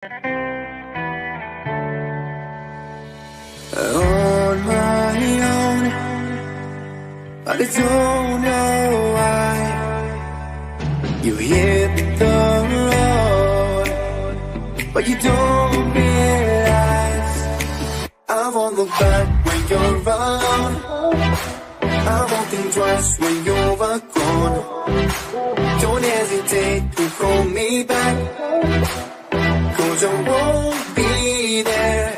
On my own, but I don't know why. You hit the road, but you don't realize I won't look back when you're around. I won't think twice when you're gone. Don't hesitate to call me back, 'cause I won't be there.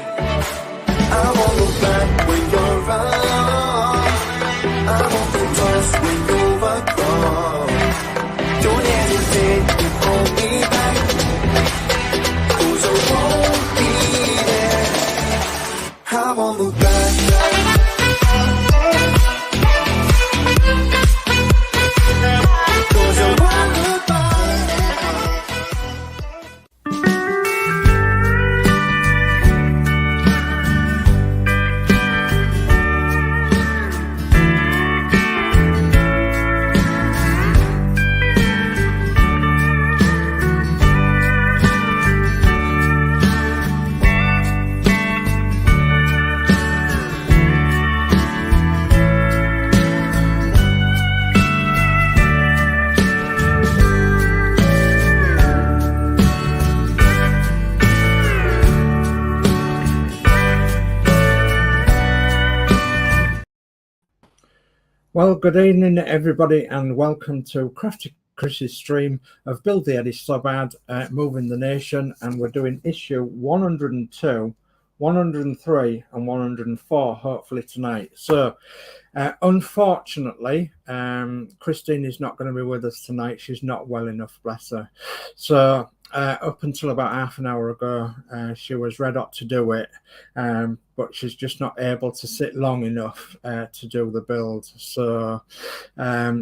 I won't look back when you're around. I won't think twice when you're gone. Don't hesitate to call me back, 'cause I won't be there. I won't look back. Well, good evening, everybody, and welcome to Crafty Chris's stream of Build the Eddie STOBART, Moving the Nation, and we're doing issue 102, 103, and 104, hopefully tonight. So, unfortunately, Christine is not going to be with us tonight. She's not well enough, bless her. So, up until about half an hour ago, she was red hot to do it, but she's just not able to sit long enough to do the build. So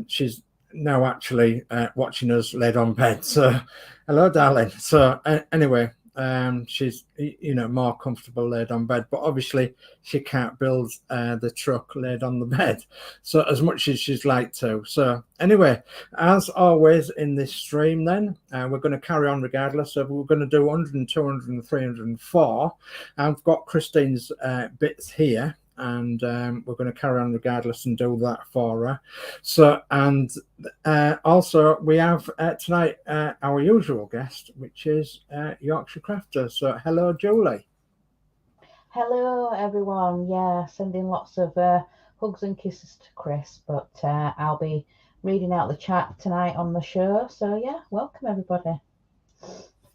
she's now actually watching us laid on bed. So hello, darling. So anyway, she's more comfortable laid on bed, but obviously she can't build the truck laid on the bed, so as much as she'd like to. So anyway, as always in this stream, then we're going to carry on regardless. So we're going to do 102, 103, 104. I've got Christine's bits here, and we're going to carry on regardless and do that for her. So, and also we have tonight our usual guest, which is Yorkshire Crafter. So hello, Julie. Hello everyone. Yeah, sending lots of hugs and kisses to Chris, but I'll be reading out the chat tonight on the show. So yeah, welcome everybody.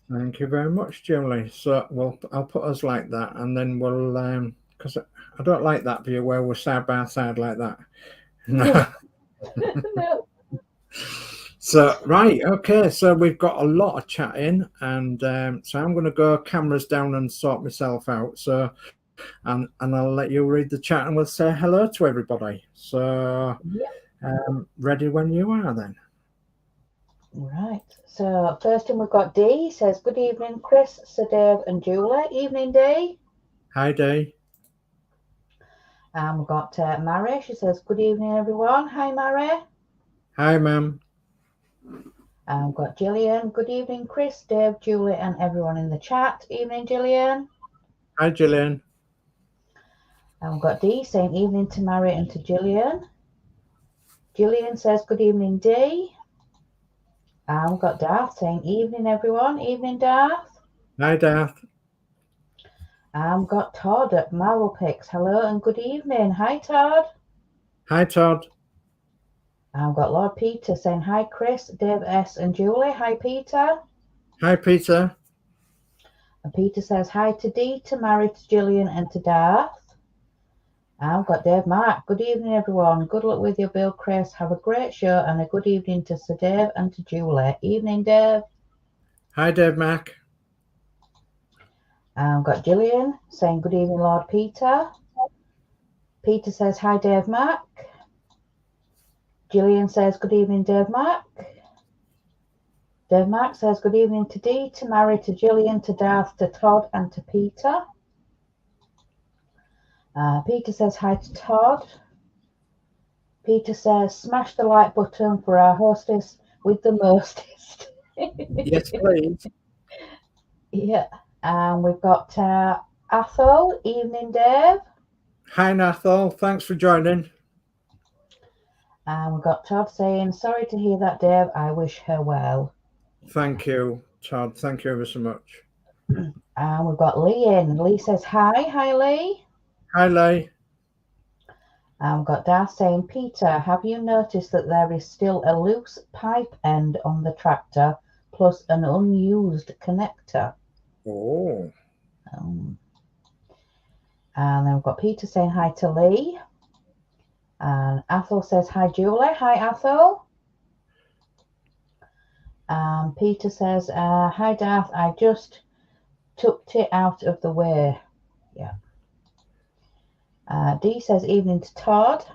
Thank you very much, Julie. So I'll put us like that, and then we'll because I don't like that view where we're side by side like that. No. No. So right, okay, so we've got a lot of chatting, and so I'm going to go cameras down and sort myself out. So and I'll let you read the chat, and we'll say hello to everybody. So ready when you are then. Right, so first in we've got Dee. Says good evening Chris, Sir Dave and Julie. Evening Dee. Hi Dee. And we've got Mary. She says good evening everyone. Hi Mary. Hi ma'am. And we've got Gillian. Good evening Chris, Dave, Julie and everyone in the chat. Evening Gillian. Hi Gillian. And we've got Dee saying evening to Mary and to Gillian. Gillian says good evening Dee. And we've got Darth saying evening everyone. Evening Darth. Hi Darth. And we've got Todd at Marvelpix. Hello and good evening. Hi Todd. Hi Todd. And we've got Lord Peter saying hi Chris, Dave S and Julie. Hi Peter. Hi Peter. And Peter says hi to Dee, to Mary, to Gillian and to Darth. And I've got Dave Mark. Good evening everyone. Good luck with your build, Chris. Have a great show and a good evening to Sir Dave and to Julie. Evening Dave. Hi Dave Mark. And I've got Gillian saying good evening Lord Peter. Peter says hi Dave Mark. Gillian says good evening Dave Mark. Dave Mark says good evening to Dee, to Mary, to Gillian, to Darth, to Todd and to Peter. Peter says hi to Todd. Peter says smash the like button for our hostess with the mostest. Yes, please. Yeah. And we've got Athol. Evening, Dave. Hi, Nathal. Thanks for joining. And we've got Todd saying, sorry to hear that, Dave. I wish her well. Thank you, Todd. Thank you ever so much. And we've got Lee in. Lee says, hi. Hi, Lee. Hi, Lee. And we've got Darth saying, Peter, have you noticed that there is still a loose pipe end on the tractor plus an unused connector? Oh. And then we've got Peter saying hi to Lee. And Athol says, hi, Julie. Hi, Athol. Peter says, hi, Darth. I just tucked it out of the way. Yeah. Dee says, evening to Todd.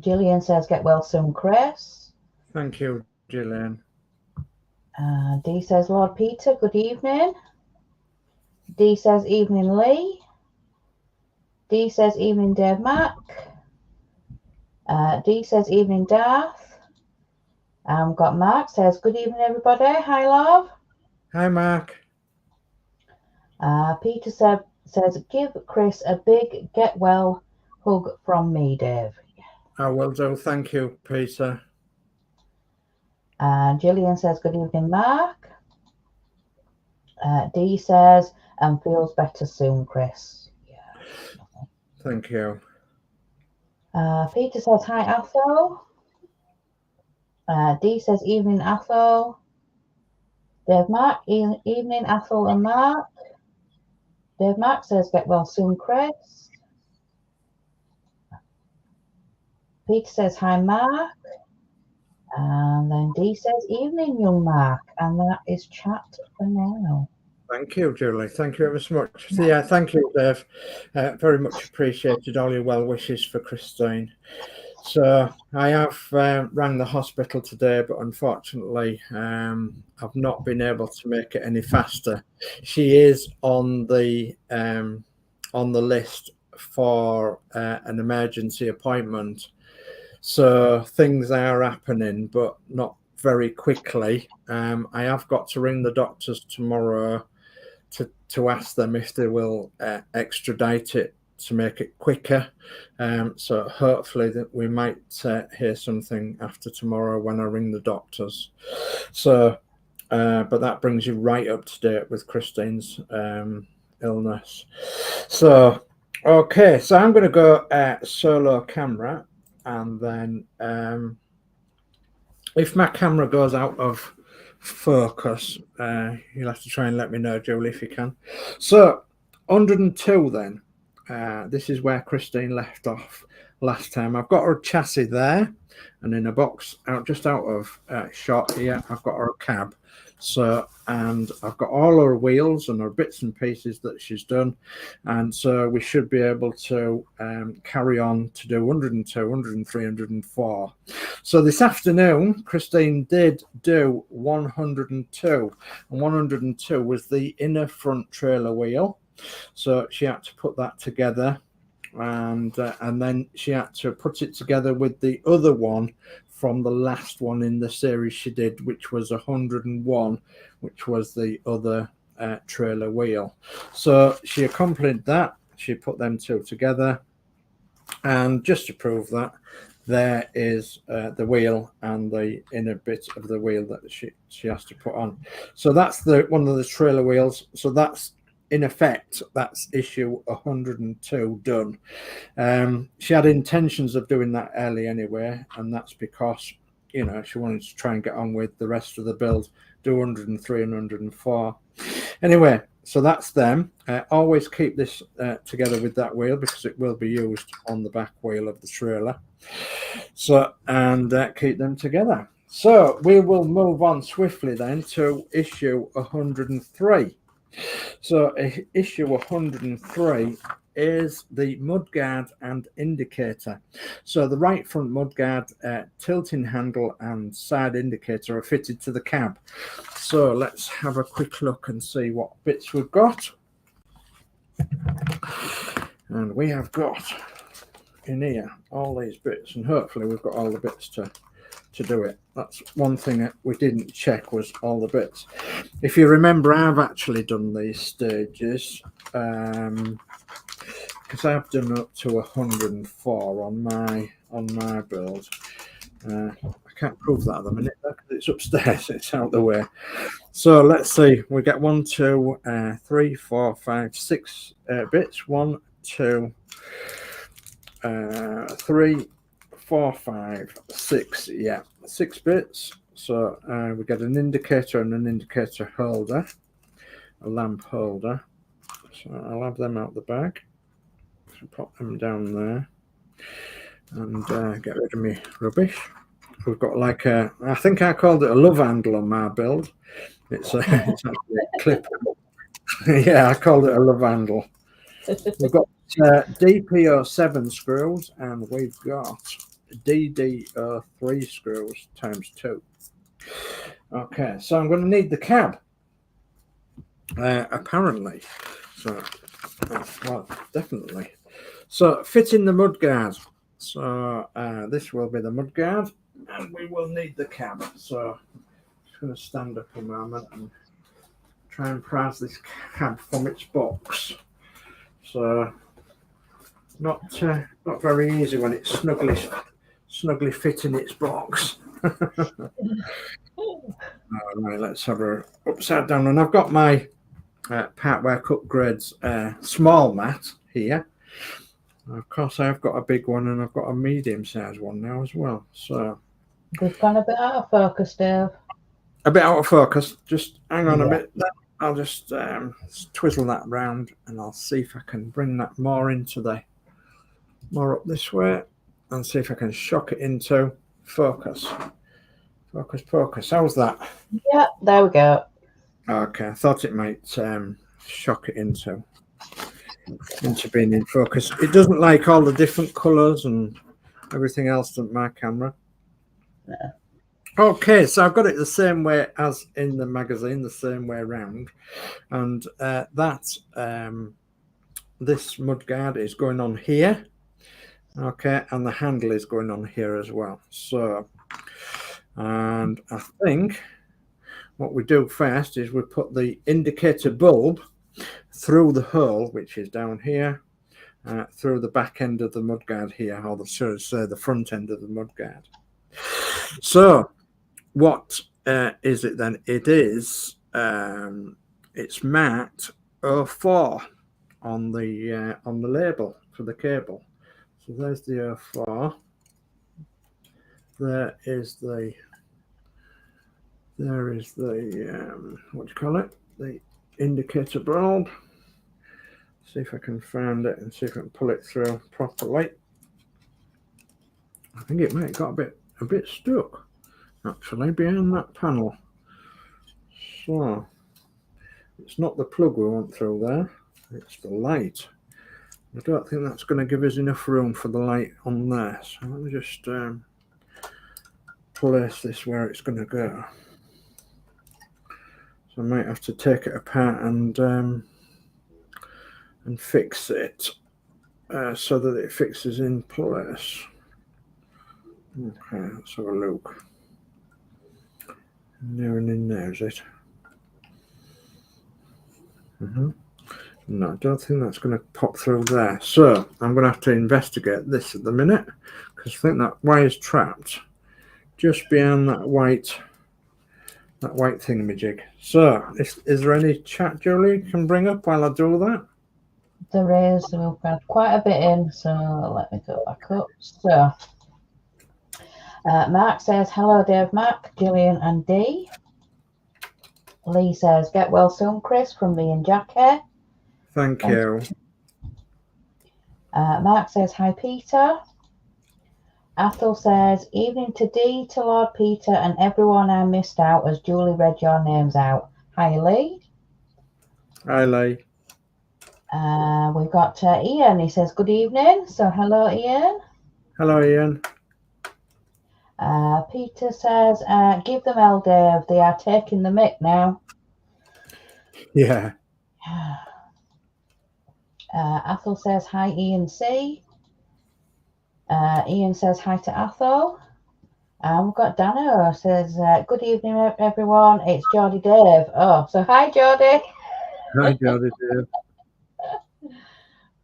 Gillian says, get well soon, Chris. Thank you, Gillian. Dee says, Lord Peter, good evening. Dee says, evening, Lee. Dee says, evening, Dave Mac. Dee says, evening, Darth. We've got Mark says, good evening, everybody. Hi, love. Hi, Mark. Peter says, give Chris a big get well hug from me, Dave. I will do. Thank you, Peter. Gillian says, good evening, Mark. Dee says, and feels better soon, Chris. Yeah. Thank you. Peter says, hi, Athol. Dee says, evening, Athol. Dave Mark, evening, Athol and Mark. Dave Mark says, get well soon, Chris. Peter says, hi, Mark. And then Dee says, evening, young Mark. And that is chat for now. Thank you, Julie. Thank you ever so much. So, yeah, thank you, Dave. Very much appreciated all your well wishes for Christine. So I have rang the hospital today, but unfortunately, I've not been able to make it any faster. She is on the list for an emergency appointment. So things are happening, but not very quickly. I have got to ring the doctors tomorrow to ask them if they will extradite it to make it quicker. So hopefully that we might hear something after tomorrow when I ring the doctors. So, but that brings you right up to date with Christine's illness. So, okay, so I'm going to go solo camera, and then if my camera goes out of focus, you'll have to try and let me know, Julie, if you can. So 102 then. This is where Christine left off last time. I've got her chassis there, and in a box just out of shot here, I've got her cab. So, and I've got all her wheels and her bits and pieces that she's done, and so we should be able to carry on to do 102, 103, 104. So this afternoon, Christine did do 102, and 102 was the inner front trailer wheel. So she had to put that together, and then she had to put it together with the other one from the last one in the series she did, which was 101, which was the other trailer wheel. So she accomplished that. She put them two together, and just to prove that, there is the wheel and the inner bit of the wheel that she has to put on. So that's the one of the trailer wheels. So that's, in effect, that's issue 102 done. She had intentions of doing that early anyway, and that's because, you know, she wanted to try and get on with the rest of the build, do 103 and 104. Anyway, so that's them. Always keep this together with that wheel, because it will be used on the back wheel of the trailer. So, and keep them together. So we will move on swiftly then to issue 103. So issue 103 is the mudguard and indicator. So the right front mudguard, tilting handle and side indicator are fitted to the cab. So let's have a quick look and see what bits we've got. And we have got in here all these bits, and hopefully we've got all the bits to do it. that's one thing that we didn't check was all the bits. If you remember, I've actually done these stages because I've done up to 104 on my build. I can't prove that at the minute because it's upstairs. It's out the way. So let's see. We get 1, 2, 3, 4, 5, 6 bits. 1, 2, 3, 4, 5, 6. Yeah, 6 bits. So we get an indicator and an indicator holder, a lamp holder. So I'll have them out the bag. So pop them down there and get rid of me rubbish. We've got like I think I called it a love handle on my build. It's actually a clip. Yeah, I called it a love handle. We've got DPO7 screws and we've got DDO3 screws times 2. Okay, so I'm going to need the cab. Apparently. So, well, definitely. So, fitting the mudguard. So, this will be the mudguard. And we will need the cab. So I'm just going to stand up a moment and try and prise this cab from its box. So not very easy when it's snugly fit in its box. All right, let's have her upside down. And I've got my Partwork Upgrades small mat here. Of course, I've got a big one and I've got a medium-sized one now as well. So we've gone a bit out of focus, Dave. A bit out of focus. Just hang on a bit. I'll just twizzle that round and I'll see if I can bring that more up this way and see if I can shock it into focus. Focus. How's that? Yeah, there we go. Okay, I thought it might shock it into being in focus. It doesn't like all the different colours and everything else, doesn't my camera? No. Okay, so I've got it the same way as in the magazine, the same way around, and this mudguard is going on here, okay, and the handle is going on here as well. So, and I think what we do first is we put the indicator bulb through the hole, which is down here, through the back end of the mudguard here, or the front end of the mudguard. So what is it then? It is it's mat 04 on the label for the cable. So there's the 04. There is the what do you call it? The indicator bulb. See if I can find it and see if I can pull it through properly. I think it might have got a bit stuck actually behind that panel. So it's not the plug we want through there, it's the light. I don't think that's going to give us enough room for the light on there. So let me just place this where it's going to go. So I might have to take it apart and fix it so that it fixes in place. Okay, let's have a look. There and in there, is it? No, I don't think that's going to pop through there. So I'm going to have to investigate this at the minute because I think that wire's trapped just behind that white thingamajig. So is there any chat, Julie, you can bring up while I do that? There is. We've got quite a bit in, so let me go back up. So Mark says, hello, Dave, Mark, Gillian and Dee. Lee says, get well soon, Chris, from me and Jack here. Thank you. Mark says, hi, Peter. Athel says, evening to Dee, to Lord Peter, and everyone I missed out as Julie read your names out. Hi, Lee. Hi, Lee. We've got Ian. He says, good evening. So, hello, Ian. Hello, Ian. Peter says, give them hell, Dave. They are taking the mick now. Yeah. Athel says, hi, Ian C. Ian says, hi to Athel. We've got Danno says, good evening, everyone. It's Geordie Dave. Oh, so hi, Geordie. Hi, Geordie Dave.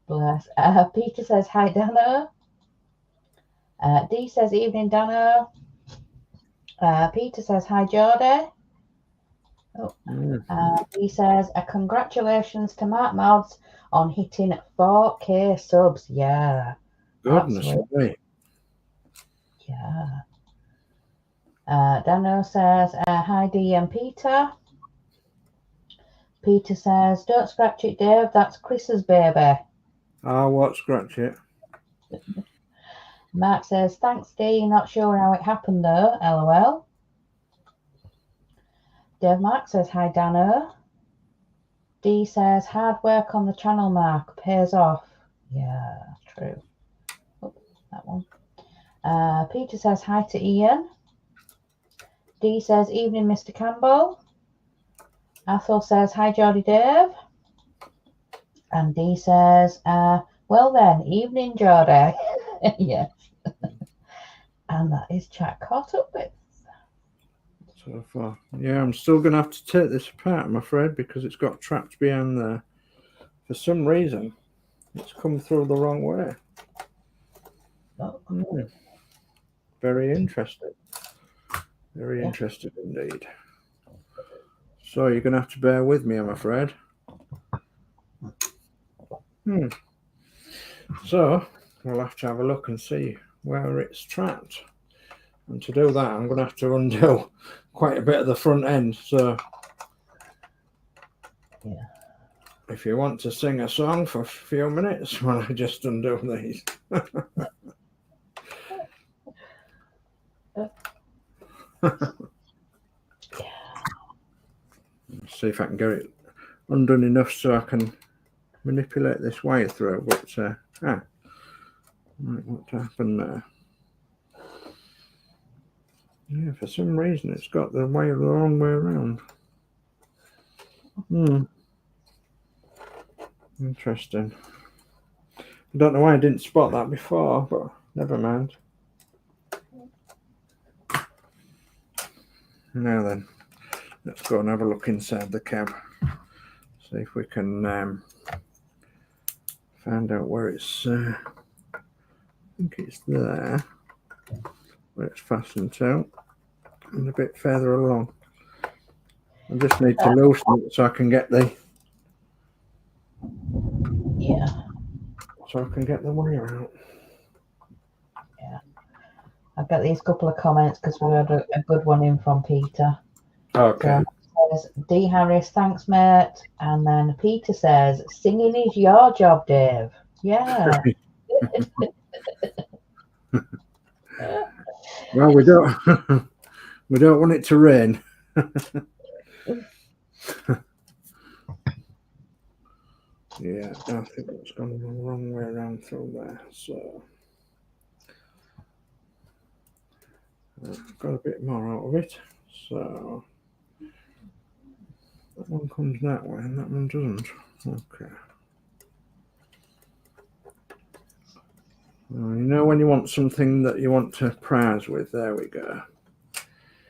Bless. Peter says, hi, Danno. Dee says, evening, Danno. Peter says, hi, Geordie. Oh. He says, congratulations to Mark Mods on hitting 4K subs. Yeah. Goodness absolutely. me. Yeah. Danno says, hi, Dee and Peter. Peter says, don't scratch it, Dave. That's Chris's baby. I won't scratch it. Mark says, thanks, Dee. Not sure how it happened, though. LOL. Dave Mark says, hi, Danno. Dee says, hard work on the channel, Mark. Pays off. Yeah, true. Oh, that one. Peter says, hi to Ian. Dee says, evening, Mr. Campbell. Athol says, hi, Geordie Dave. And Dee says, well then, evening, Geordie. Yes. And that is chat caught up with. So far. Yeah, I'm still going to have to take this apart, I'm afraid, because it's got trapped behind there. For some reason, it's come through the wrong way. Oh. Very interesting. Very interesting indeed. So you're going to have to bear with me, I'm afraid. So we'll have to have a look and see where it's trapped. And to do that, I'm going to have to undo quite a bit of the front end. So yeah, if you want to sing a song for a few minutes while I just undo these. See if I can get it undone enough so I can manipulate this wire through. But right, what happened there? Yeah, for some reason it's got the wire the wrong way around. Interesting. I don't know why I didn't spot that before, but never mind. Now then, let's go and have a look inside the cab. See if we can find out where it's. I think it's there, where it's fastened to, and a bit further along. I just need to loosen it so I can get the. Yeah. So I can get the wire out. Yeah. I've got these couple of comments because we had a good one in from Peter. Okay. So says, D. Harris, thanks, mate. And then Peter says, singing is your job, Dave. Yeah. Well, we don't want it to rain. Yeah, I think it's gone the wrong way around through there. So I've got a bit more out of it. So that one comes that way and that one doesn't. Okay. Well, you know when you want something that you want to prize with, there we go.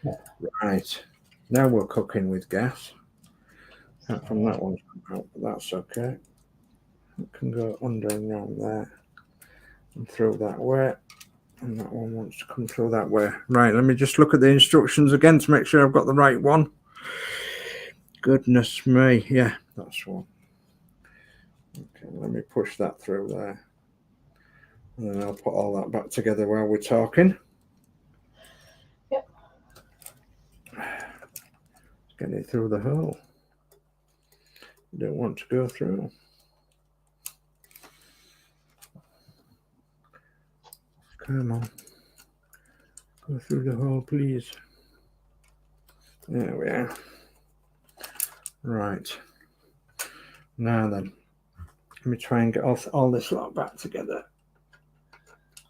Yeah. Right. Now we're cooking with gas. Apart from that one's come out, but that's okay. It can go under and around there and through that way. And that one wants to come through that way. Right, let me just look at the instructions again to make sure I've got the right one. Goodness me. Yeah, that's one. Okay, let me push that through there. And then I'll put all that back together while we're talking. Yep. Get it through the hole. You don't want to go through. Come on. Go through the hole, please. There we are. Right. Now then, let me try and get all this lot back together.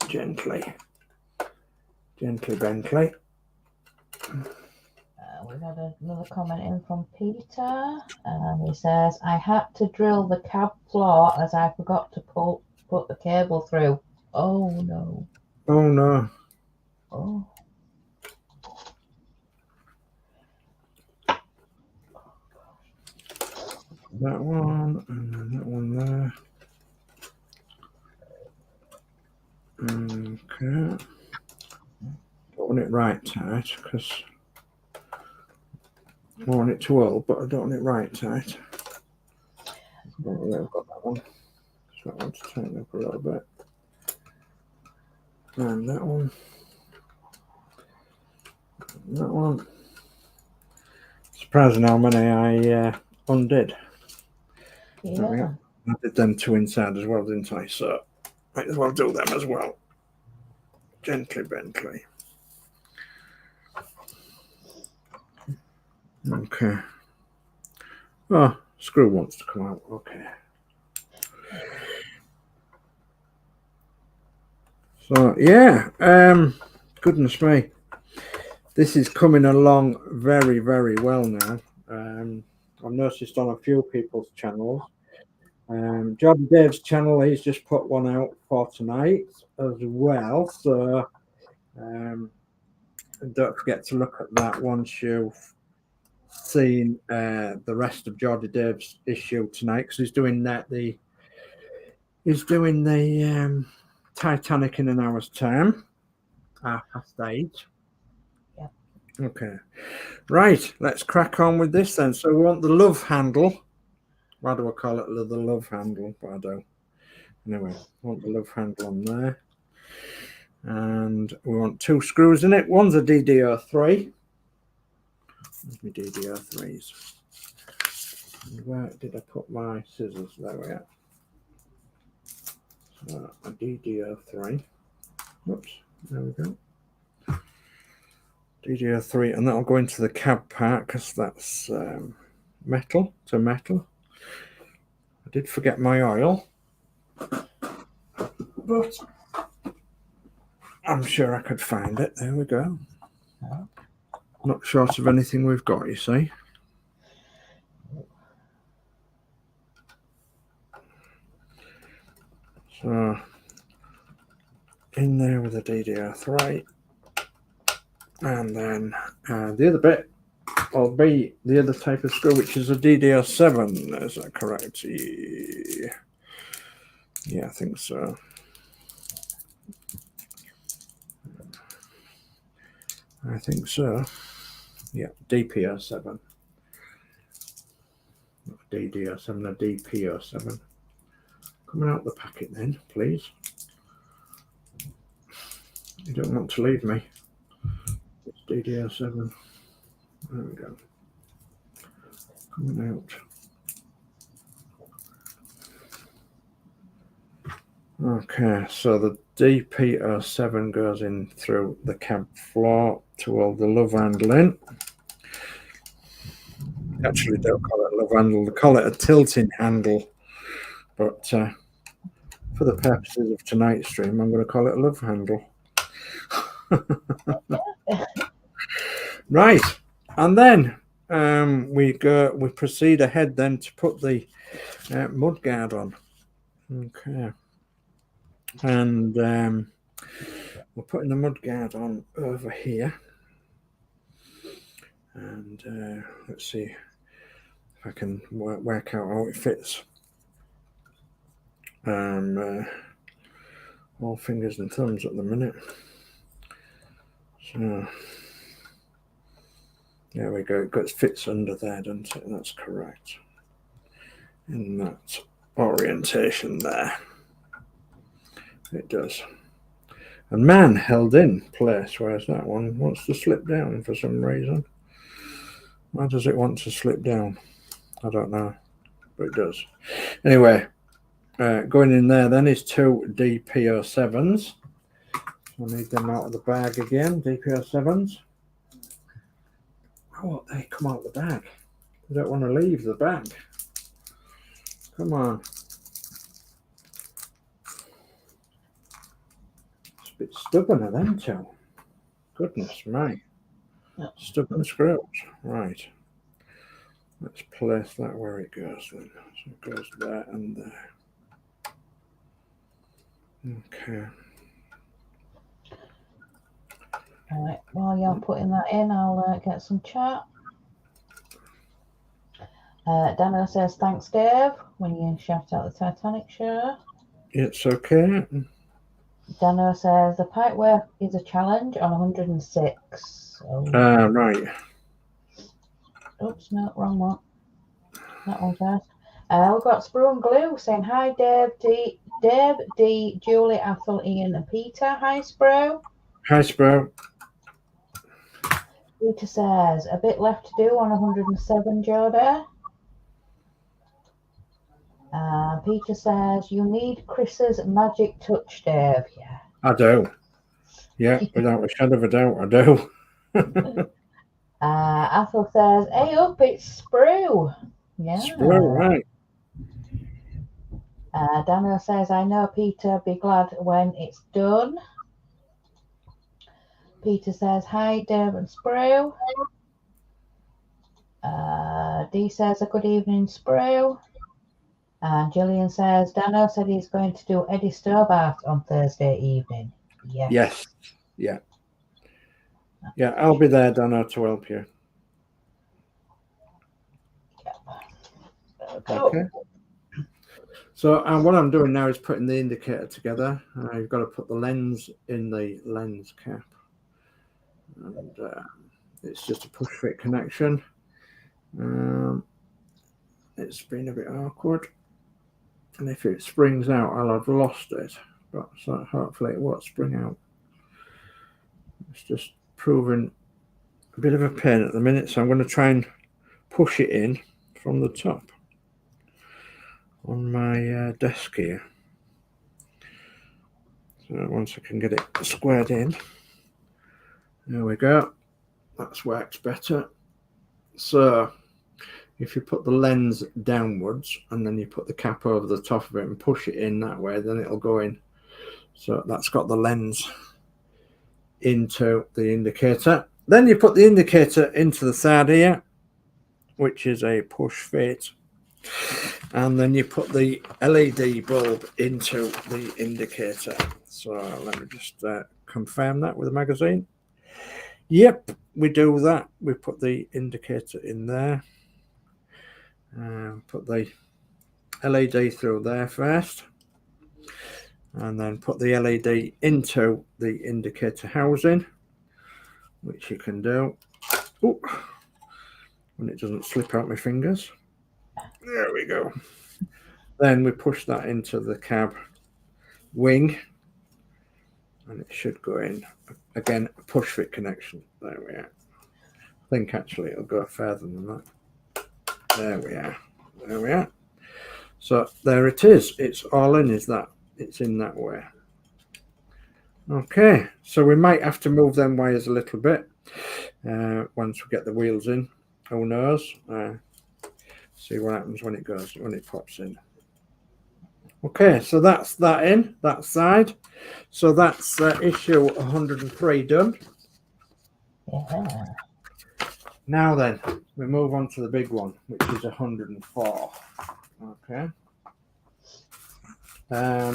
Gently. Gently, Bentley. We've had another comment in from Peter. He says, I had to drill the cab floor as I forgot to put the cable through. Oh, no. Oh, no. Oh. that one, and then that one there. Okay. Don't want it right tight because I want it to hold, but I don't want it right tight. Oh, yeah, I've got that one. So I want to tighten up a little bit. And that one. And that one. Surprising how many I undid. Yeah. I did them two inside as well, didn't I? So might as well do them as well. Gently, Bentley. Okay. Oh, screw wants to come out. Okay. So yeah, goodness me, this is coming along very, very well now. I've noticed on a few people's channels. Geordie Dave's channel, he's just put one out for tonight as well. So don't forget to look at that once you've seen the rest of Geordie Dave's issue tonight, because he's doing that. He's doing the Titanic in an hour's time, 8:30. Yeah. Okay. Right, let's crack on with this then. So we want the love handle. Why do I call it the love handle? But I don't. Anyway, I want the love handle on there. And we want 2 screws in it. One's a DDR3. Where's my DDR3s? And where did I put my scissors? There we are. So a DDR3. Whoops, there we go. DDR3, and that'll go into the cab part because that's metal to metal. I did forget my oil, but I'm sure I could find it. There we go. Not short of anything we've got, you see. So in there with the DDR3, and then the other bit will be the other type of screw, which is a DDR7. Is that correct? Yeah, I think so. I think so. Yeah, DPR7. Not DDR7, a DPR7. Coming out the packet then, please. You don't want to leave me. It's DDR7. There we go. Coming out. Okay, so the DPR7 goes in through the cab floor to hold the love handle in. Actually, don't call it a love handle, they call it a tilting handle. But for the purposes of tonight's stream, I'm going to call it a love handle. Right, and then we proceed ahead then to put the mud guard on. Okay. And we're putting the mud guard on over here, and let's see if I can work out how it fits. All fingers and thumbs at the minute. So there we go. It fits under there, doesn't it? That's correct. In that orientation there. It does. And man held in place, whereas that one wants to slip down for some reason. Why does it want to slip down? I don't know, but it does. Anyway, going in there then is 2 DPR7s. I need them out of the bag again, DPR7s. Oh, they come out of the bag. I don't want to leave the bag. Come on. Bit stubborn of them two. Goodness me. Stubborn screws. Right. Let's place that where it goes then. So it goes there and there. Okay. Right, while you're putting that in, I'll get some chat. Danno says, thanks, Dave, when you shout out the Titanic show. It's okay. Danno says, the pipework is a challenge on 106. Oh. Right. Oops, no, wrong one. That one first. We've got Sprue and Glue saying, hi, Dave, D, Julie, Athel, Ian, and Peter. Hi, Sprue. Hi, Sprue. Peter says, a bit left to do on 107, Geordie. Peter says, you need Chris's magic touch, Dave. Yeah. I do. Yeah, without a shadow of a doubt, I do. Athel says, hey up, it's Sprue. Yeah. Sprue, right. Danno says, I know, Peter, be glad when it's done. Peter says, hi, Dave and Sprue. Dee says, a good evening, Sprue. And Gillian says, Danno said he's going to do Eddie Stobart on Thursday evening. Yes. Yes. Yeah. Yeah, I'll be there, Danno, to help you. Yep. Okay. So what I'm doing now is putting the indicator together. You've got to put the lens in the lens cap. And it's just a push fit connection. It's been a bit awkward. And if it springs out, I'll have lost it. But so hopefully it won't spring out. It's just proving a bit of a pain at the minute. So I'm going to try and push it in from the top on my desk here. So once I can get it squared in, there we go. That's worked better. So if you put the lens downwards and then you put the cap over the top of it and push it in that way, then it'll go in. So that's got the lens into the indicator. Then you put the indicator into the side here, which is a push fit. And then you put the LED bulb into the indicator. So let me just confirm that with the magazine. Yep, we do that. We put the indicator in there. Put the LED through there first. And then put the LED into the indicator housing, which you can do. Ooh, when it doesn't slip out my fingers. There we go. Then we push that into the cab wing, and it should go in. Again, a push fit connection. There we are. I think actually it'll go further than that. There we are. There we are. So there it is. It's all in, is that? It's in that way. Okay, so we might have to move them wires a little bit once we get the wheels in. Who knows? See what happens when it goes, when it pops in. Okay, so that's that in, that side. So that's issue 103 done. Yeah. Now then, we move on to the big one, which is 104. Okay. Let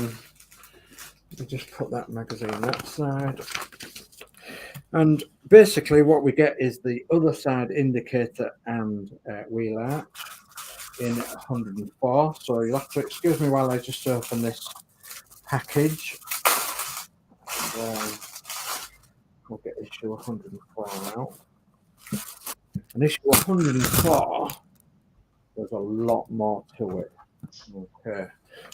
me just put that magazine that side. And basically what we get is the other side indicator and wheel arch in 104. So you'll have to excuse me while I just open this package. And, we'll get issue 104 out. And issue 104, there's a lot more to it. Okay,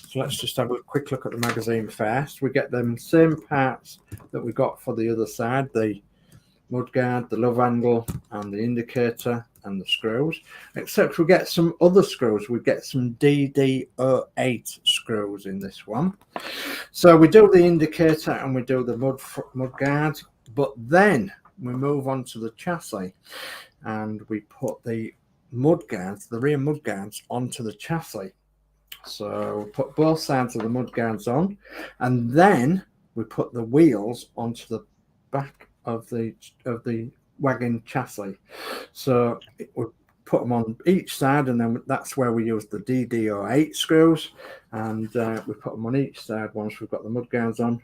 so let's just have a quick look at the magazine first. We get them same parts that we got for the other side, the mudguard, the love handle, and the indicator, and the screws, except we get some other screws. We get some DD08 screws in this one. So we do the indicator and we do the mudguard, but then we move on to the chassis and we put the mudguards, the rear mudguards, onto the chassis. So we put both sides of the mudguards on, and then we put the wheels onto the back of the wagon chassis. So we put them on each side, and then that's where we use the DD08 screws, and we put them on each side once we've got the mudguards on.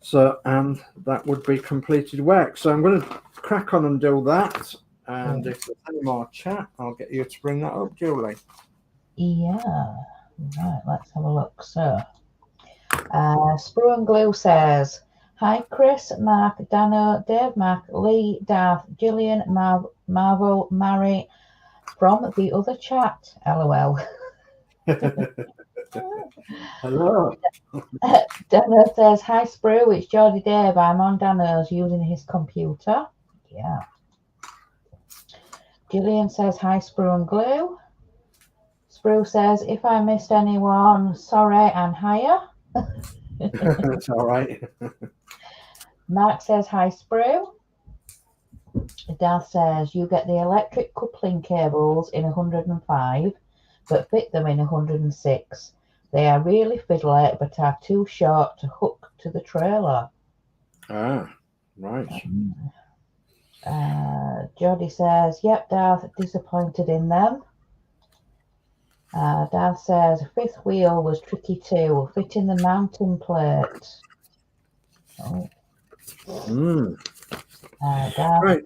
So, and that would be completed work. So I'm going to crack on and do that, And if there's any more chat, I'll get you to bring that up, Julie. Yeah. Right, let's have a look. So, Sprue and Glue says, hi, Chris, Mark, Danno, Dave, Mark, Lee, Darth, Gillian, Marvel, Mary, from the other chat. LOL. Hello. Danno says, hi, Sprue, it's Geordie Dave. I'm on Danno's using his computer. Yeah. Gillian says, hi, Sprue and Glue. Sprue says, if I missed anyone, sorry, I'm higher. That's all right. Mark says, hi, Sprue. Darth says, you get the electric coupling cables in 105, but fit them in 106. They are really fiddly, but are too short to hook to the trailer. Ah, right. Geordie says, yep, Darth, disappointed in them. Darth says, fifth wheel was tricky too, fitting the mounting plate. Oh. Darth,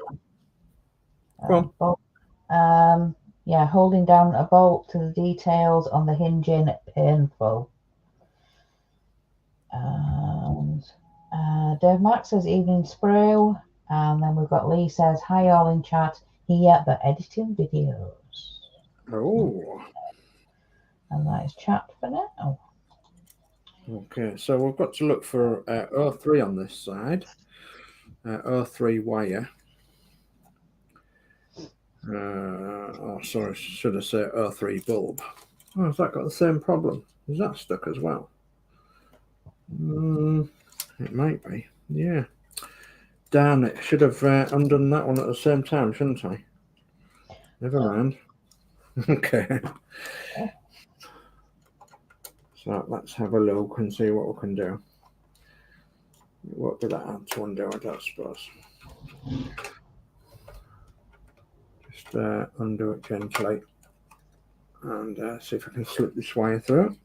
Right. bolt, yeah, holding down a bolt to the details on the hinging, painful. Dave Mack says, evening, Sprue. And then we've got Lee says, hi all in chat, here but editing videos. Oh. And that is chat for now. Okay, so we've got to look for 03 on this side. 03 wire. Oh, sorry, should I say 03 bulb? Oh, has that got the same problem? Is that stuck as well? It might be, yeah. Darn it, should have undone that one at the same time, shouldn't I? Never mind. Okay. So let's have a look and see what we can do. What did I add to undo? I don't suppose. Just undo it gently and see if I can slip this wire through.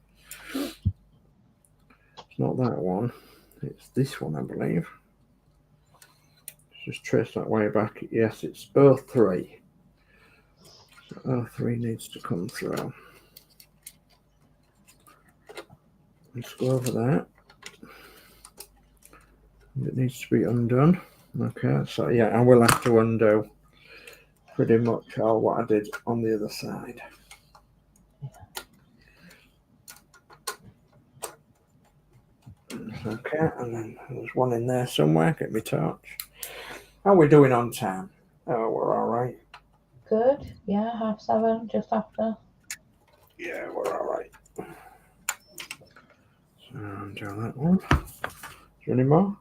It's not that one, it's this one, I believe. Just trace that wire back. Yes, it's 03. So 03 needs to come through. Let's go over that. It needs to be undone. Okay, so yeah, I will have to undo pretty much all what I did on the other side. Okay, and then there's one in there somewhere. Get me torch. How are we doing on time? Oh, we're all right. Good. Yeah, 7:30, just after. Yeah, we're all right. So undo that one. Is there any more?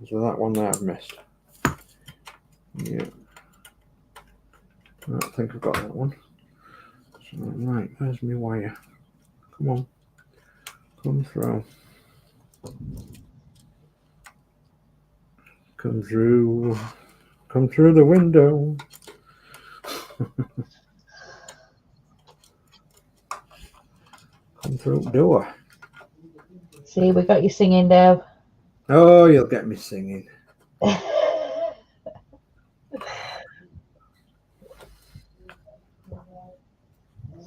Is there that one that I've missed? Yeah. I don't think I've got that one. So, right, there's my wire. Come on. Come through. Come through. Come through the window. Come through the door. See, we got you singing, Dave. Oh, you'll get me singing.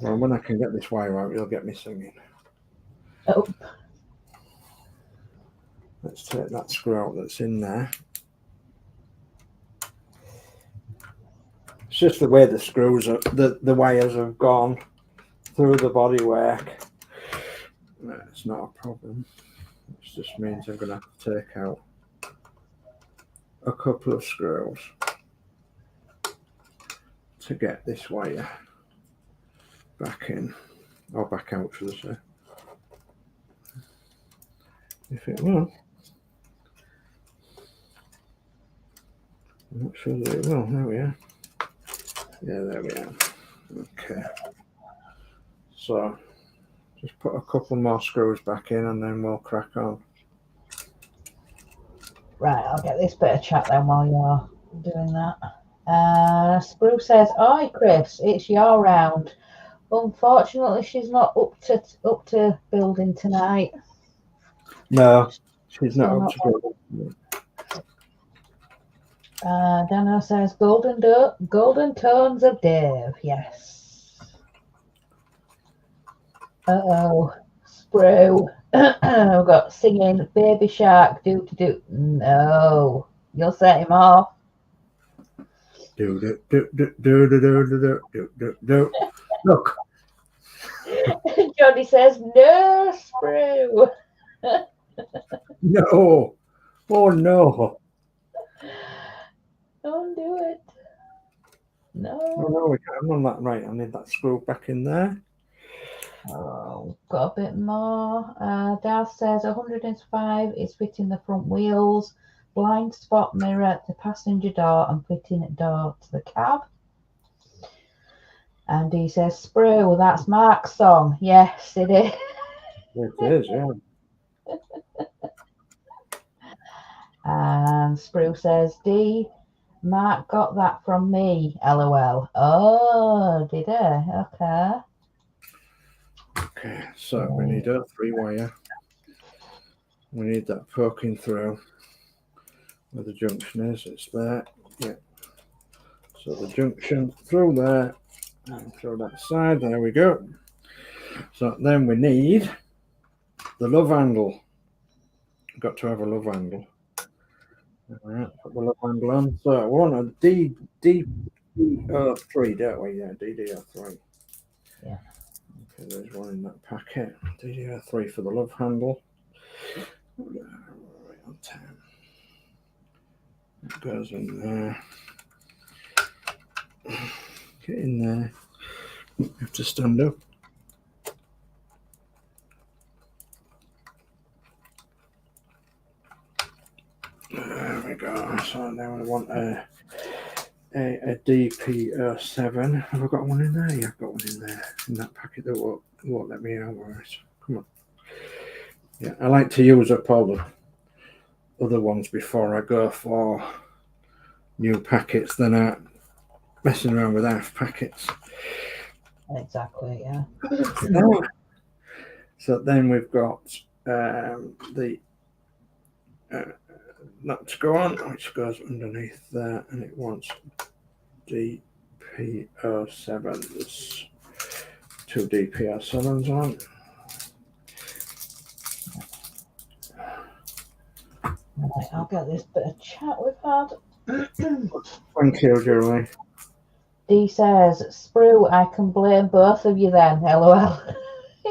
Well, when I can get this wire out, you'll get me singing. Oh. Let's take that screw out that's in there. It's just the way the screws are, the wires have gone through the bodywork. It's not a problem. It just means I'm going to have to take out a couple of screws to get this wire back in, or back out, should I say. If it will. I'm not sure that it will. There we are. Yeah, there we are. Okay. So just put a couple more screws back in and then we'll crack on. Right, I'll get this bit of chat then while you're doing that. Sprue says, "Oi, Chris, it's your round. Unfortunately, she's not up to building tonight." No, she's not up to building. Danno says golden tones of Dave. Yes. Uh-oh. Sprue. We've got singing Baby Shark do to do. No. You'll set him off. Do. Look. Geordie says, no, Sprue. No. Oh no. Don't do it. No. Oh no, we can't. I'm on that right. I need that screw back in there. Oh, got a bit more. Darth says 105 is fitting the front wheels, blind spot mirror at the passenger door, and fitting a door to the cab. And he says, Sprue, that's Mark's song. Yes, it is. It is, yeah. And Sprue says, D, Mark got that from me, LOL. Oh, did he? Okay. Okay, so we need a 3-wire. We need that poking through where the junction is. It's there. Yeah. So the junction through there and through that side. There we go. So then we need the love handle. Got to have a love handle. All right, put the love handle on. So we want a DDR3, don't we? Yeah, DDR3. Yeah. Okay, there's one in that packet. DDR3 for the love handle. Right on time. That goes in there. Get in there. You have to stand up. There we go. So now we want a DP07. Have I got one in there? Yeah, I've got one in there. In that packet that won't let me out. Right. Come on. Yeah, I like to use up all the other ones before I go for new packets. Then I messing around with half packets. Exactly, yeah. So then we've got the nut to go on, which goes underneath there, and it wants DP07s. 2 DP07s on. Right, I'll get this bit of chat we've had. Thank you, Julie. D says, Sprue, I can blame both of you then, LOL.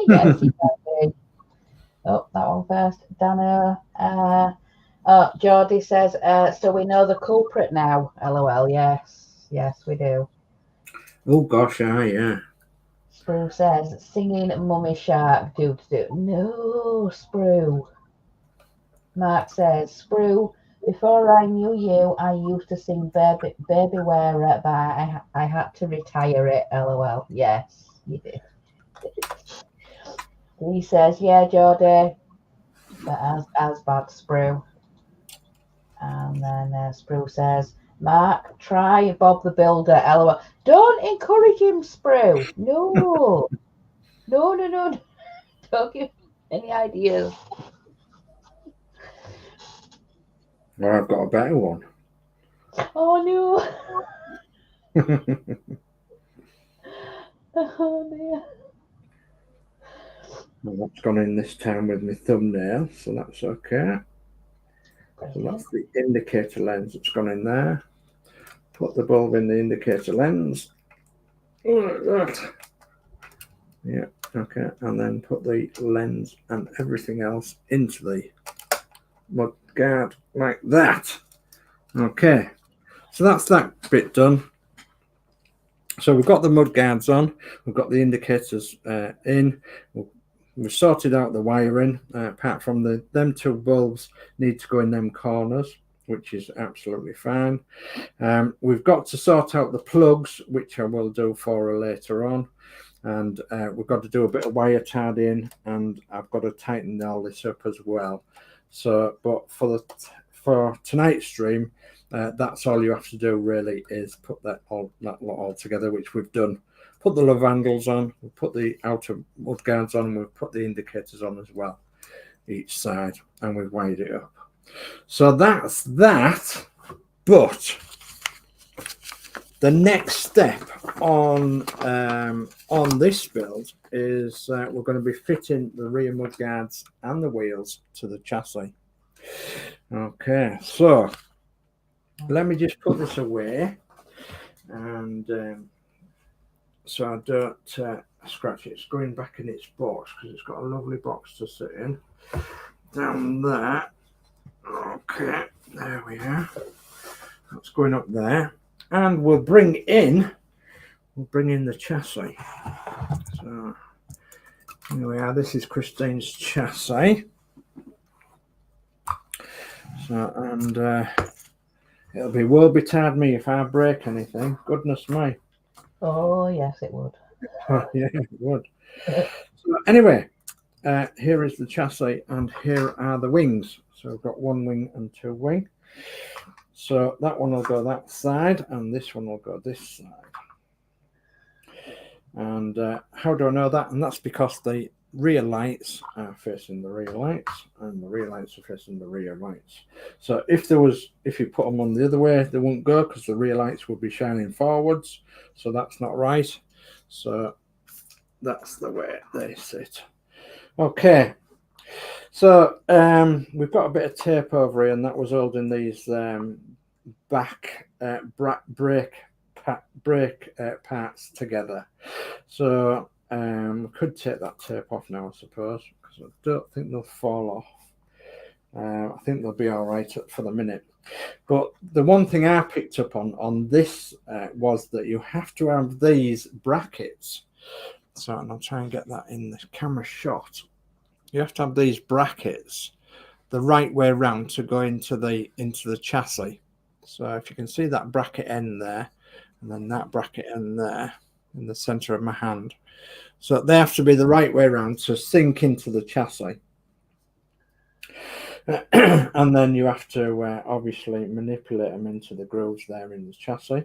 Yes, you can be. Oh, that one first. Danno. Geordie says, so we know the culprit now, LOL. Yes, yes, we do. Oh, gosh, yeah. Sprue says, singing Mummy Shark, do. No, Sprue. Mark says, Sprue, before I knew you, I used to sing Baby Wearer, but I had to retire it, LOL. Yes, you did. He says, yeah, Geordie, but as bad, Sprue. And then Sprue says, Mark, try Bob the Builder, LOL. Don't encourage him, Sprue. No. No. Don't give any ideas. Well, I've got a better one. Oh, no. Oh, dear. Well, that's gone in this time with my thumbnail, so that's okay. So that's the indicator lens that's gone in there. Put the bulb in the indicator lens. Like that. Yeah, okay. And then put the lens and everything else into the mud guard like that. Okay. So that's that bit done. So we've got the mud guards on. We've got the indicators in. We've sorted out the wiring, apart from them 2 bulbs need to go in them corners, which is absolutely fine. We've got to sort out the plugs, which I will do for her later on. And we've got to do a bit of wire tidying, and I've got to tighten all this up as well. So, but for tonight's stream, that's all you have to do really is put that lot all together, which we've done. Put the love handles on, we'll put the outer mud guards on, and we've put the indicators on as well, each side, and we've wired it up. So that's that. But the next step on this build is we're going to be fitting the rear mudguards and the wheels to the chassis. Okay, so let me just put this away, and so I don't scratch it. It's going back in its box because it's got a lovely box to sit in. Down there. Okay, there we are. That's going up there. And we'll bring in the chassis. So here we are. This is Christine's chassis. So, and it'll be woe betide me if I break anything. Goodness me. Oh yes, it would. Yeah, it would. So anyway, here is the chassis, and here are the wings. So we've got one wing and two wing. So that one will go that side, and this one will go this side. And how do I know that? And that's because the rear lights are facing the rear lights, and the rear lights are facing the rear lights. So if you put them on the other way, they won't go because the rear lights will be shining forwards. So that's not right. So that's the way they sit. Okay. So we've got a bit of tape over here, and that was holding these back brake parts together. So we could take that tape off now, I suppose, because I don't think they'll fall off. I think they'll be all right for the minute. But the one thing I picked up on this was that you have to have these brackets. So, and I'll try and get that in the camera shot. You have to have these brackets the right way around to go into the chassis. So if you can see that bracket end there, and then that bracket end there in the center of my hand. So they have to be the right way around to sink into the chassis. And then you have to obviously manipulate them into the grooves there in the chassis.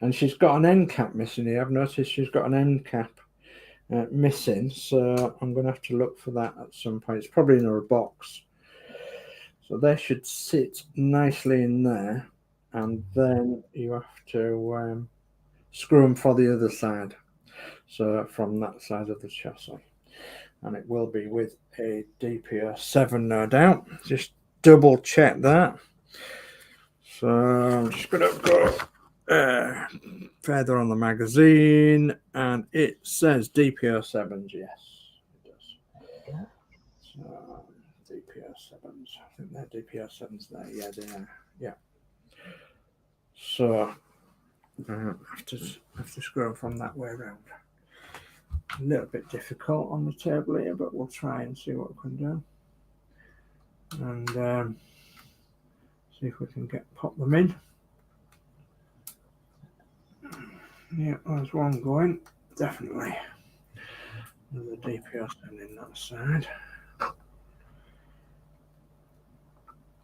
And she's got an end cap missing here. I've noticed she's got an end cap missing, so I'm going to have to look for that at some point. It's probably in her box. So they should sit nicely in there, and then you have to screw them for the other side. So from that side of the chassis. And it will be with a DPO7, no doubt. Just double check that. So I'm just going to go further on the magazine, and it says DPO7s. Yes, it does. Yeah. So DPO7s. I think they're DPO7s there. Yeah, they are. Yeah. So I have to screw them from that way around. A little bit difficult on the table here, but we'll try and see what we can do, and see if we can pop them in. Yeah, there's one going, definitely. Another DPO in that side.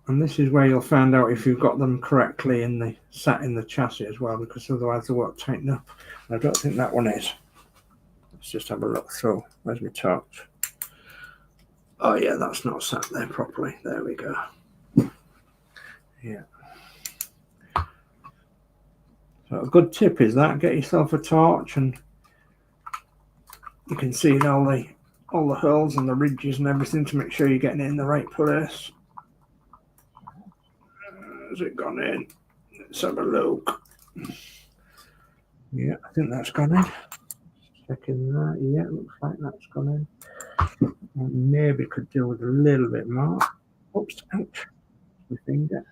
And this is where you'll find out if you've got them correctly sat in the chassis as well, because otherwise they won't tighten up. I don't think that one is. Let's just have a look through. Where's my torch? Oh yeah, that's not sat there properly. There we go. Yeah. So a good tip is that get yourself a torch, and you can see all the holes and the ridges and everything to make sure you're getting it in the right place. Has it gone in? Let's have a look. Yeah, I think that's gone in. Checking that. Yeah, it looks like that's gone in. And maybe could do with a little bit more. Oops, ouch. My finger.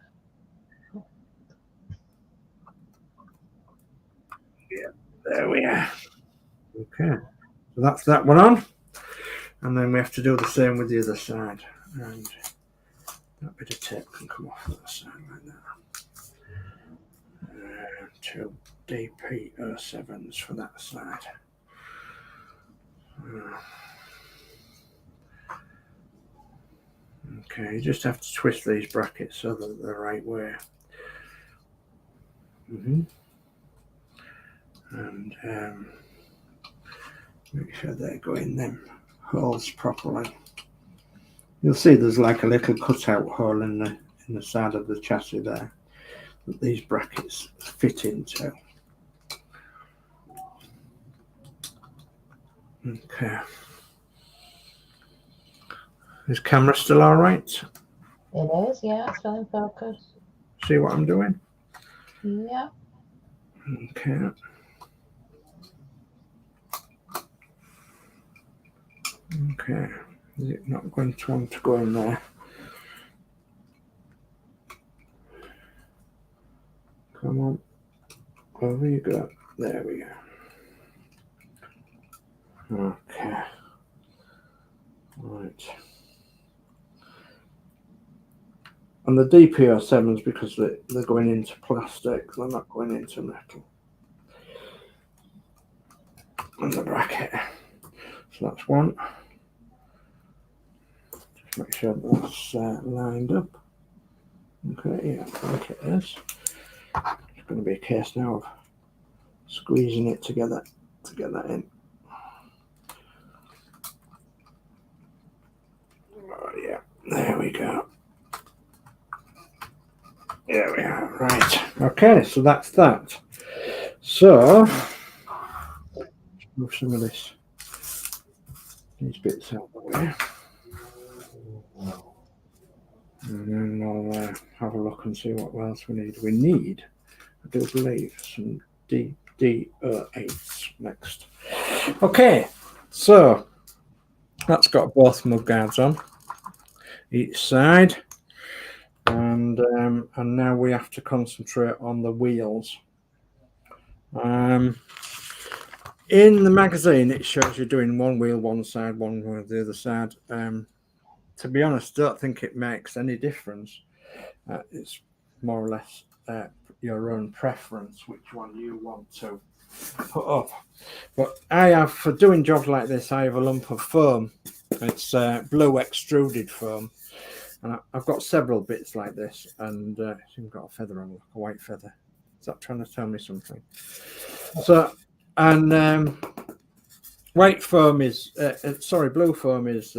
Yeah, there we are. Okay, so that's that one on. And then we have to do the same with the other side. And that bit of tape can come off that side like that. Two DPO7s for that side. Okay, you just have to twist these brackets so that they're the right way. And make sure they go in them holes properly. You'll see there's like a little cutout hole in in the side of the chassis there that these brackets fit into. Okay. Is camera still all right? It is, yeah, still in focus. See what I'm doing? Yeah. Okay. Okay. Is it not going to want to go in there? Come on. Over you go. There we go. Okay. Right. And the DPO7s, because they're going into plastic, they're not going into metal. And the bracket. So that's one. Just make sure that's lined up. Okay, yeah, I think it is. It's going to be a case now of squeezing it together to get that in. Oh, yeah, there we go. There we are, right. Okay, so that's that. So, move some of these bits out of the way. And then I'll have a look and see what else we need. We need, I do believe, some DO8s next. Okay, so that's got both mud guards on each side. And now we have to concentrate on the wheels. In the magazine, it shows you doing one wheel one side, one wheel the other side. To be honest, I don't think it makes any difference. It's more or less your own preference, which one you want to put up. But I have, for doing jobs like this, I have a lump of foam. It's blue extruded foam. And I've got several bits like this, and it's even got a feather on, like a white feather. Is that trying to tell me something? So, and white foam is, blue foam is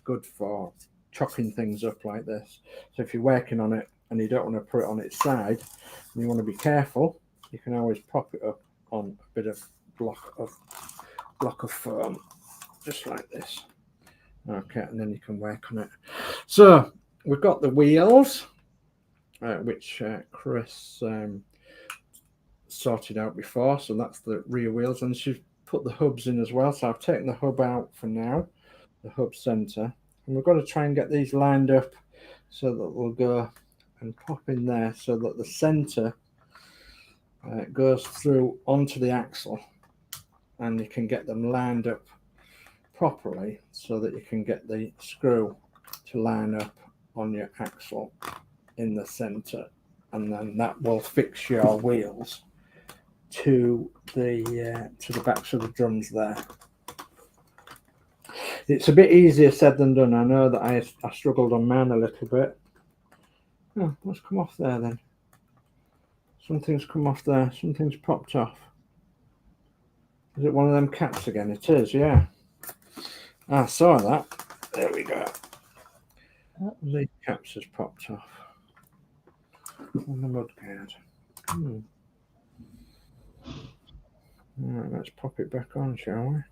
good for chopping things up like this. So if you're working on it and you don't want to put it on its side, and you want to be careful, you can always prop it up on a bit of block of foam, just like this. Okay, and then you can work on it. So we've got the wheels, which Chris sorted out before. So that's the rear wheels, and she's put the hubs in as well. So I've taken the hub out for now, the hub center, and we've got to try and get these lined up so that we'll go and pop in there so that the center goes through onto the axle, and you can get them lined up properly so that you can get the screw to line up on your axle in the center, and then that will fix your wheels to the backs of the drums there. It's a bit easier said than done. I know that I struggled on mine a little bit. Oh, what's come off there then? Something's come off there. Something's popped off. Is it one of them caps again? It is, yeah. I saw that. There we go. The caps has popped off on the mud guard. Right, let's pop it back on, shall we?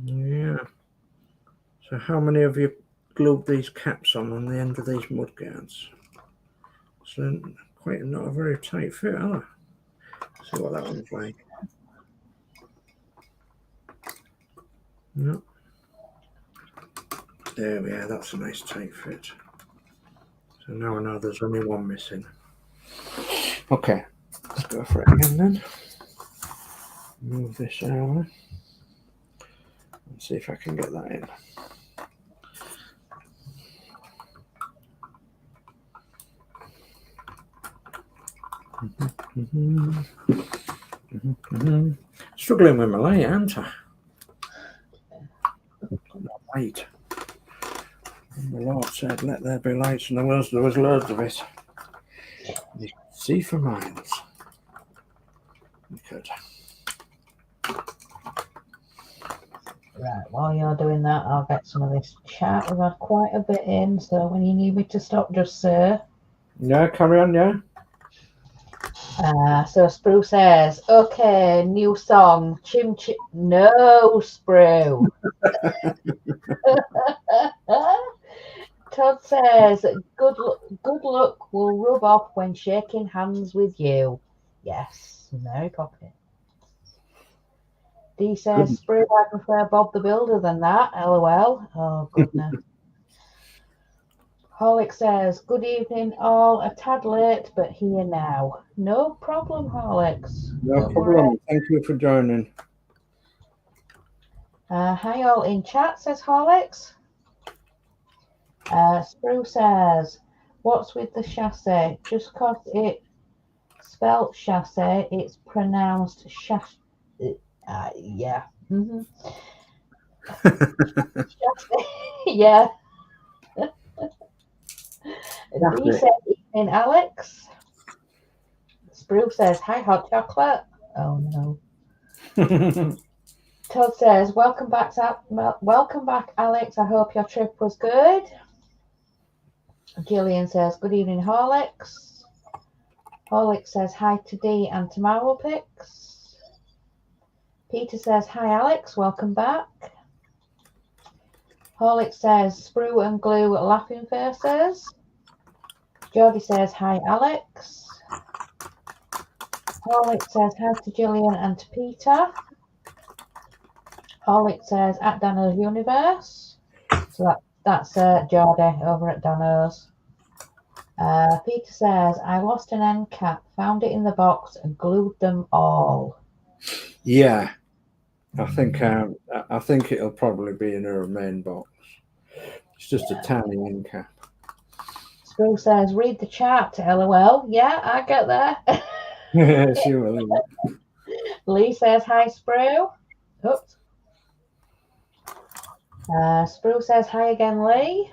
Yeah. So how many of you glued these caps on the end of these mud guards? So quite not a very tight fit, are they? See what that one's like. No. There we are, that's a nice tight fit. So now I know there's only one missing. Okay, let's go for it again then. Move this out and see if I can get that in. Struggling with my light, aren't I? Not light. And the Lord said, "Let there be lights," and there was loads of it. You could see for miles. You could. Right, while you're doing that, I'll get some of this chat. We've had quite a bit in, so when you need me to stop, just say. Yeah, carry on, yeah. So Sprue says, okay, new song, Chim Chim. No, Sprue. Todd says, good luck will rub off when shaking hands with you. Yes, Mary Poppins. Dee says, Sprue, I prefer Bob the Builder than that, LOL. Oh, goodness. Horlix says, good evening all, a tad late, but here now. No problem, Horlix. No problem. Thank you for joining. Hi all in chat, says Horlix. Sprue says, what's with the chassis? Just because it spelled chassis, it's pronounced chassis. Yeah. Mm-hmm. Yeah. He said, evening, Alex. Sprue says, hi, hot chocolate. Oh, no. Todd says, welcome back, Alex. I hope your trip was good. Gillian says, good evening, Horlix. Horlix says, hi to Dee and to Marvel Picks. Peter says, hi, Alex. Welcome back. Horlix says, Sprue and Glue laughing faces. Geordie says, hi, Alex. Horlix says, hi to Gillian and to Peter. Horlix says, at Danno's Universe. So that's Geordie over at Danno's. Peter says, I lost an end cap, found it in the box and glued them all. Yeah. I think it'll probably be in her main box. It's just a tiny end cap. Sprue says, read the chat, LOL. Yeah, I get there. Yeah, she will. Lee says, hi, Sprue. Oops. Sprue says, hi again, Lee.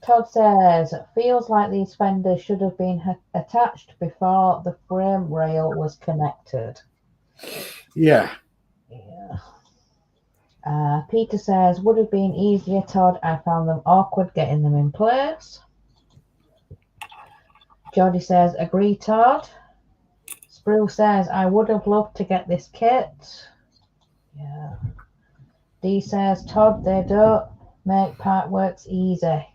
Todd says, feels like these fenders should have been attached before the frame rail was connected. Yeah. Peter says, would have been easier, Todd. I found them awkward getting them in place. Geordie says, agree, Todd. Sprue says, I would have loved to get this kit. Yeah. Dee says, Todd, they don't make partworks easy.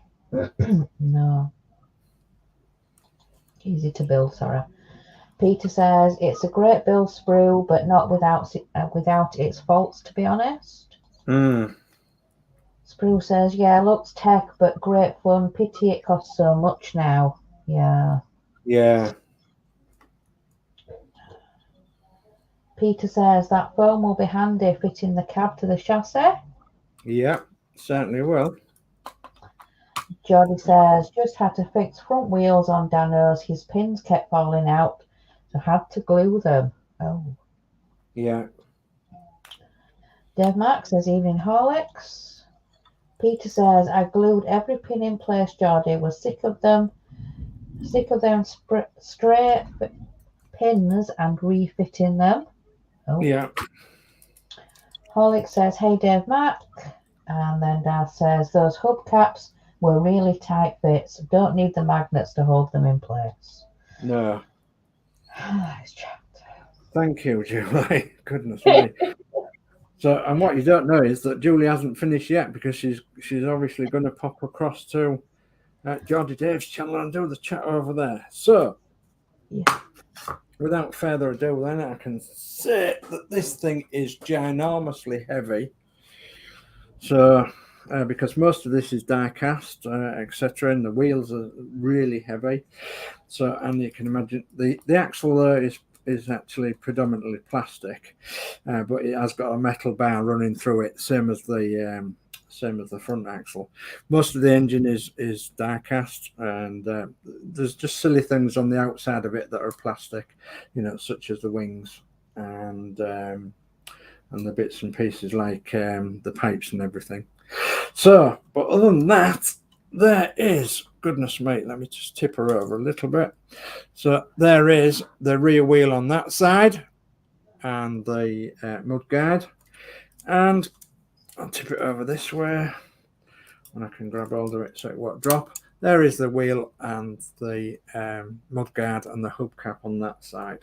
No. Easy to build, sorry. Peter says, it's a great build, Sprue, but not without its faults, to be honest. Sprue says, yeah, looks tech, but great fun. Pity it costs so much now. Yeah. Yeah. Peter says, that foam will be handy fitting the cab to the chassis. Yeah, certainly will. Geordie says, just had to fix front wheels on Danno's. His pins kept falling out, so had to glue them. Oh. Yeah. Dave Mark says, evening, Horlix. Peter says, I glued every pin in place, Geordie. Was sick of them straight pins and refitting them. Oh. Yeah. Horlix says, hey, Dave Mark. And then Dad says, those hubcaps were really tight fits. Don't need the magnets to hold them in place. No. Nice chat. Thank you, Julie. Goodness me. So, and what you don't know is that Julie hasn't finished yet because she's obviously going to pop across to Geordie Dave's channel and do the chat over there. So, yeah. Without further ado, then I can say that this thing is ginormously heavy. So, because most of this is die cast, etc., and the wheels are really heavy. So, and you can imagine the axle there is actually predominantly plastic, but it has got a metal bar running through it, same as the front axle. Most of the engine is die cast, and there's just silly things on the outside of it that are plastic, such as the wings and the bits and pieces like the pipes and everything. So, but other than that, there is, goodness me, let me just tip her over a little bit. So there is the rear wheel on that side and the mudguard, and I'll tip it over this way, and I can grab hold of it so it won't drop. There is the wheel and the mudguard and the hubcap on that side.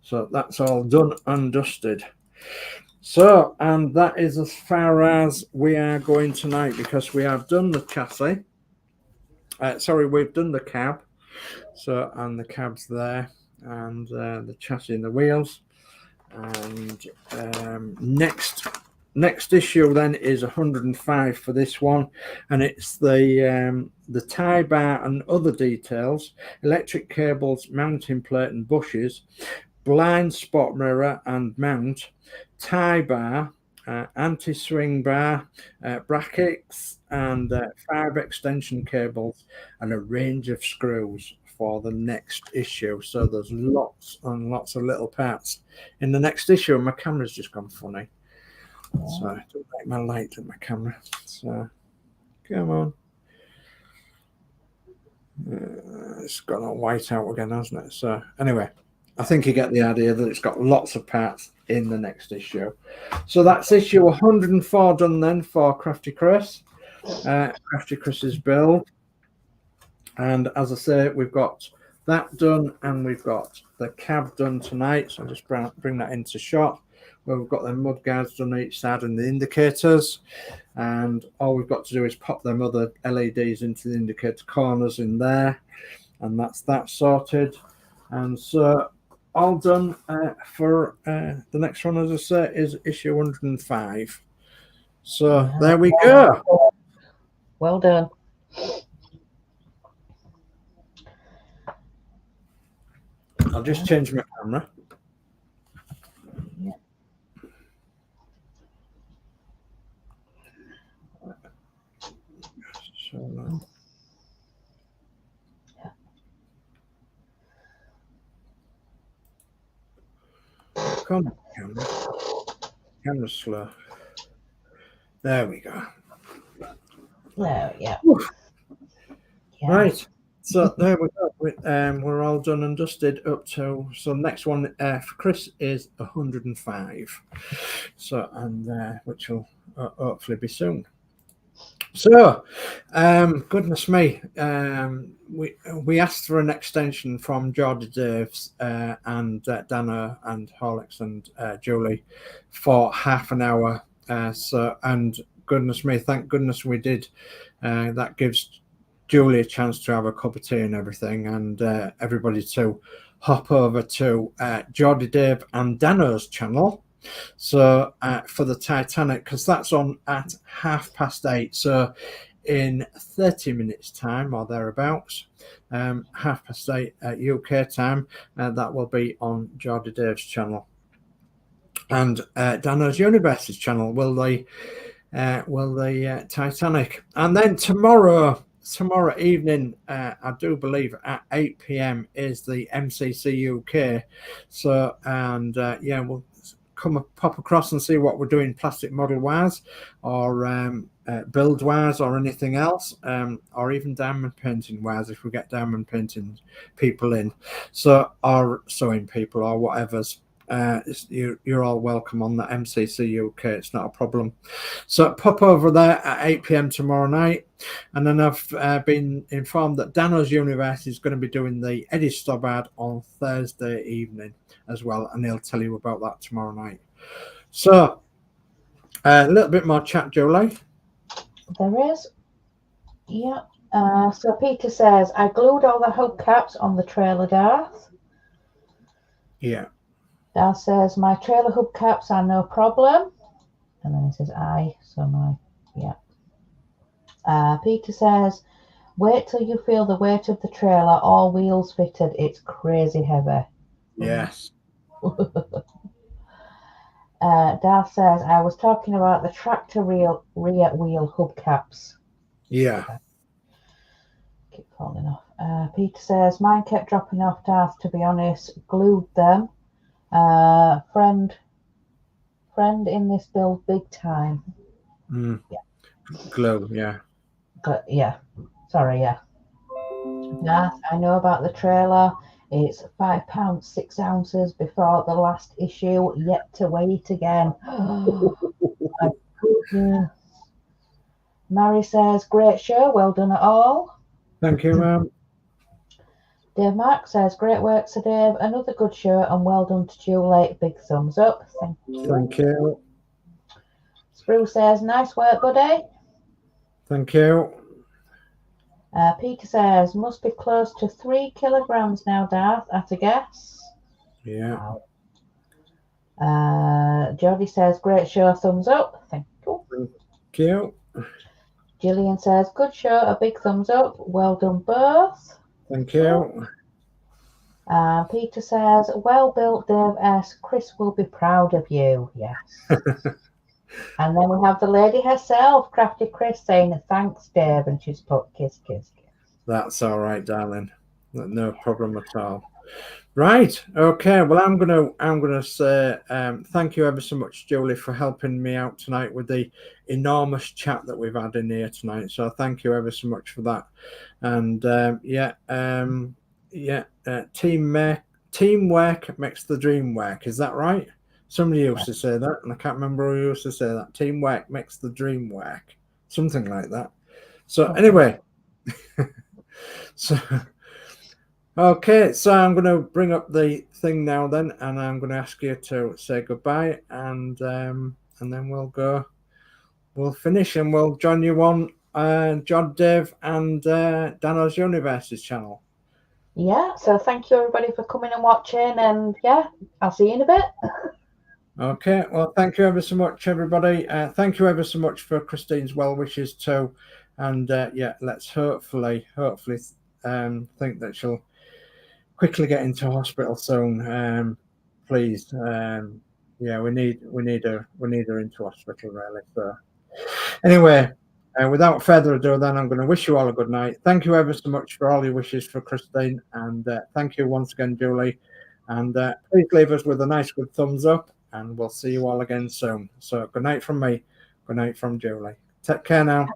So that's all done and dusted. So, and that is as far as we are going tonight, because we have done the chassis. Sorry, we've done the cab. So, and the cab's there, and the chassis and the wheels. And next issue then is 105 for this one, and it's the tie bar and other details, electric cables, mounting plate and bushes, blind spot mirror and mount, tie bar, anti-swing bar, brackets, and 5 extension cables, and a range of screws for the next issue. So there's lots and lots of little parts in the next issue. My camera's just gone funny, so I don't like my light at my camera. So come on, it's got a white out again, hasn't it? So anyway, I think you get the idea that it's got lots of parts in the next issue. So that's issue 104 done then for Crafty Chris, Crafty Chris's build. And as I say, we've got that done, and we've got the cab done tonight. So I'll just bring that into shot, where we've got the mud guards done each side and the indicators. And all we've got to do is pop them other LEDs into the indicator corners in there. And that's that sorted. And so all done for the next one, as I say, is issue 105. So there we go. Well done. I'll just change my camera. Yeah. So, come on, camera. Camera's slow. There we go. No, yeah. Right. So there we go. We're all done and dusted up to. So next one for Chris is 105. So, and which will hopefully be soon. So, goodness me, we asked for an extension from Geordie Dave's and Danno and Horlix and Julie for half an hour. So, and goodness me, thank goodness we did. That gives Julie a chance to have a cup of tea and everything, and everybody to hop over to Geordie Dave and Danno's channel. So for the Titanic, because that's on at 8:30. So in 30 minutes time or thereabouts, 8:30 UK time, that will be on Geordie Dave's channel. And Danno's Universe's channel will the Titanic. And then tomorrow evening, I do believe at 8 p.m. is the MCC UK. So, and yeah, we'll pop across and see what we're doing plastic model wise, or build wise, or anything else, or even diamond painting wise if we get diamond painting people in. So, or sewing people or whatever's. You're all welcome on the MCC UK. It's not a problem. So pop over there at 8 p.m. tomorrow night. And then I've been informed that Danno's Universe is going to be doing the Eddie STOBART on Thursday evening as well. And he'll tell you about that tomorrow night. So a little bit more chat, Julie. There is. Yeah. So Peter says, I glued all the hubcaps on the trailer, Darth. Yeah. Darth says, my trailer hubcaps are no problem. And then he says, aye. So my, yeah. Peter says, wait till you feel the weight of the trailer, all wheels fitted. It's crazy heavy. Yes. Darth says, I was talking about the tractor rear wheel hubcaps. Yeah. Keep falling off. Peter says, mine kept dropping off, Darth, to be honest. Glued them. Friend in this build big time. Yeah. Glow, yeah. Yeah. Sorry, yeah. Darth, I know about the trailer. It's £5, 6 ounces before the last issue. Yet to wait again. My good Yeah. Mary says, great show, well done at all. Thank you, ma'am. Dave Mark says, great work, Sir Dave. Another good show and well done to Julie. Big thumbs up. Thank you. Thank you. Spruce says, nice work, buddy. Thank you. Peter says, must be close to 3 kilograms now, Darth, at a guess. Yeah. Wow. Geordie says, great show, thumbs up. Thank you. Thank you. Gillian says, good show, a big thumbs up. Well done both. Thank you. Peter says, well built, Dave S. Chris will be proud of you. Yes. And then we have the lady herself, Crafty Chris, saying, thanks, Dave. And she's put kiss, kiss, kiss. That's all right, darling. No problem at all. Right. Okay. Well, I'm gonna say thank you ever so much, Julie, for helping me out tonight with the enormous chat that we've had in here tonight. So thank you ever so much for that. And teamwork makes the dream work. Is that right? Somebody used to say that, and I can't remember who used to say that. Teamwork makes the dream work. Something like that. So anyway, okay, so I'm going to bring up the thing now then, and I'm going to ask you to say goodbye, and then we'll finish, and we'll join you on Geordie Dave and Danno's Universe's channel. Yeah, so thank you everybody for coming and watching, and yeah, I'll see you in a bit. Okay, well, thank you ever so much, everybody. Thank you ever so much for Christine's well wishes too, and yeah, let's hopefully think that she'll quickly get into hospital soon. Please, yeah, we need her into hospital really. So anyway, without further ado, then I'm going to wish you all a good night. Thank you ever so much for all your wishes for Christine, and thank you once again, Julie. And please leave us with a nice good thumbs up, and we'll see you all again soon. So good night from me, good night from Julie. Take care now.